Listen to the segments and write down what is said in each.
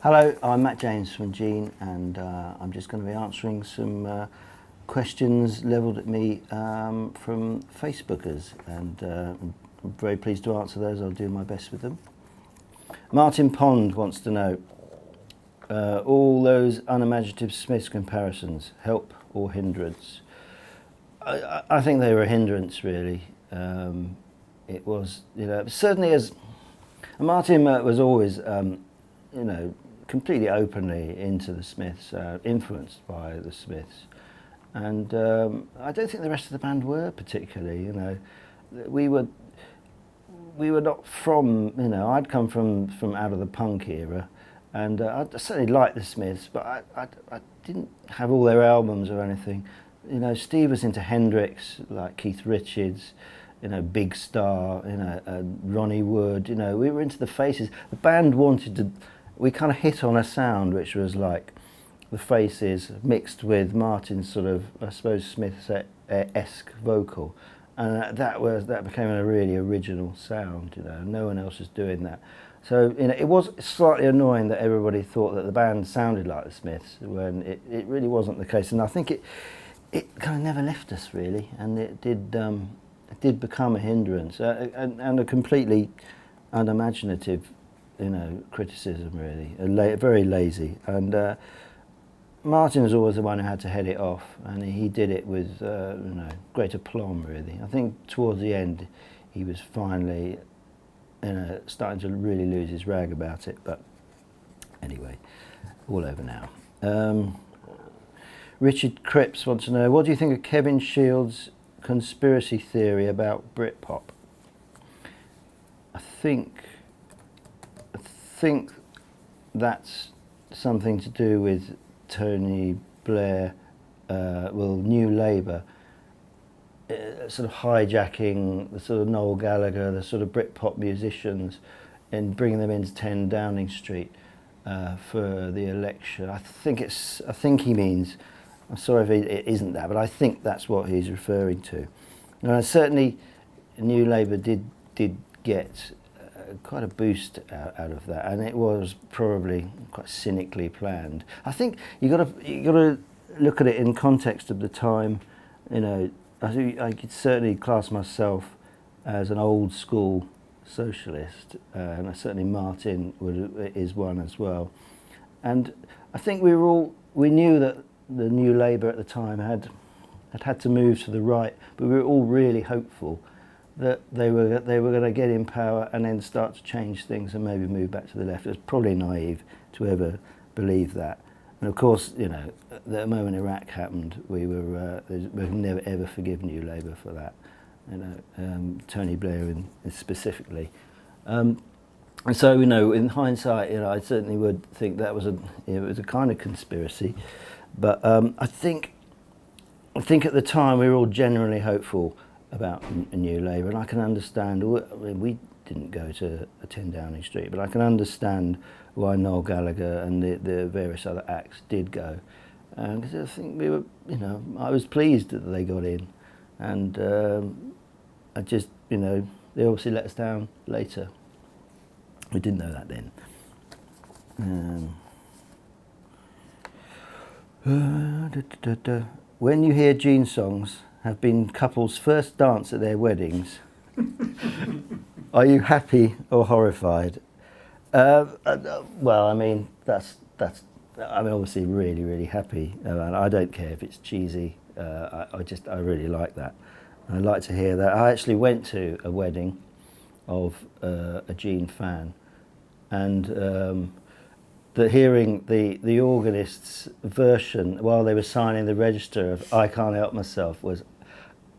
Hello, I'm Matt James from Gene, and I'm just going to be answering some questions levelled at me from Facebookers, and I'm very pleased to answer those. I'll do my best with them. Martin Pond wants to know, all those unimaginative Smiths comparisons, help or hindrance? I think they were a hindrance, really. It was, certainly as Martin was always, completely openly into the Smiths, influenced by the Smiths, and I don't think the rest of the band were particularly. We were not from. I'd come from out of the punk era, and I certainly liked the Smiths, but I didn't have all their albums or anything. Steve was into Hendrix, like Keith Richards, Big Star, Ronnie Wood. We were into the Faces. The band wanted to. We kind of hit on a sound which was like the Faces mixed with Martin's sort of, I suppose, Smiths-esque vocal, and that became a really original sound. No one else was doing that. So it was slightly annoying that everybody thought that the band sounded like the Smiths when it really wasn't the case. And I think it kind of never left us really, and it did become a hindrance and a completely unimaginative. Criticism really, very lazy, and Martin was always the one who had to head it off, and he did it with great aplomb really. I think towards the end he was finally starting to really lose his rag about it, but anyway, all over now. Richard Cripps wants to know, what do you think of Kevin Shields' conspiracy theory about Britpop? I think that's something to do with Tony Blair, New Labour, sort of hijacking the sort of Noel Gallagher, the sort of Britpop musicians, and bringing them into 10 Downing Street for the election. I think he means. I'm sorry if it isn't that, but I think that's what he's referring to. Certainly, New Labour did get quite a boost out of that, and it was probably quite cynically planned. I think you got to look at it in context of the time. I could certainly class myself as an old school socialist, and certainly Martin is one as well. And I think we knew that the New Labour at the time had to move to the right, but we were all really hopeful that they were going to get in power and then start to change things and maybe move back to the left. It was probably naive to ever believe that. And of course, the moment Iraq happened, we've never ever forgive New Labour for that. Tony Blair specifically. And so, in hindsight, I certainly would think that was it was a kind of conspiracy. But I think at the time we were all genuinely hopeful about a New Labour, and I can understand. We didn't go to 10 Downing Street, but I can understand why Noel Gallagher and the various other acts did go, because I think we were, I was pleased that they got in, and I just, they obviously let us down later. We didn't know that then. When you hear Gene songs have been couples' first dance at their weddings, are you happy or horrified? Well, I'm obviously really, really happy. I don't care if it's cheesy. I really like that. I like to hear that. I actually went to a wedding of a Gene fan, and hearing the organist's version while they were signing the register of "I Can't Help Myself" was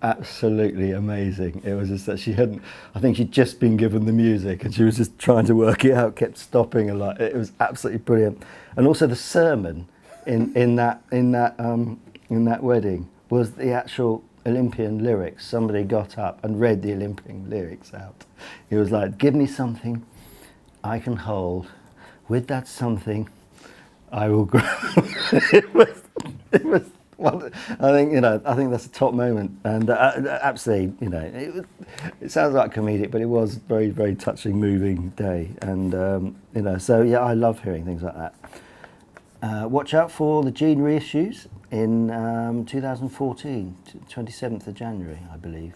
absolutely amazing. It was just that I think she'd just been given the music and she was just trying to work it out, kept stopping a lot. It was absolutely brilliant. And also the sermon in that wedding was the actual Olympian lyrics. Somebody got up and read the Olympian lyrics out. It was like, "Give me something I can hold. With that something I will grow." It was Well, I think that's a top moment, and absolutely, it sounds like comedic, but it was very, very touching, moving day, and so yeah, I love hearing things like that. Watch out for the Gene reissues in 2014, 27th of January, I believe.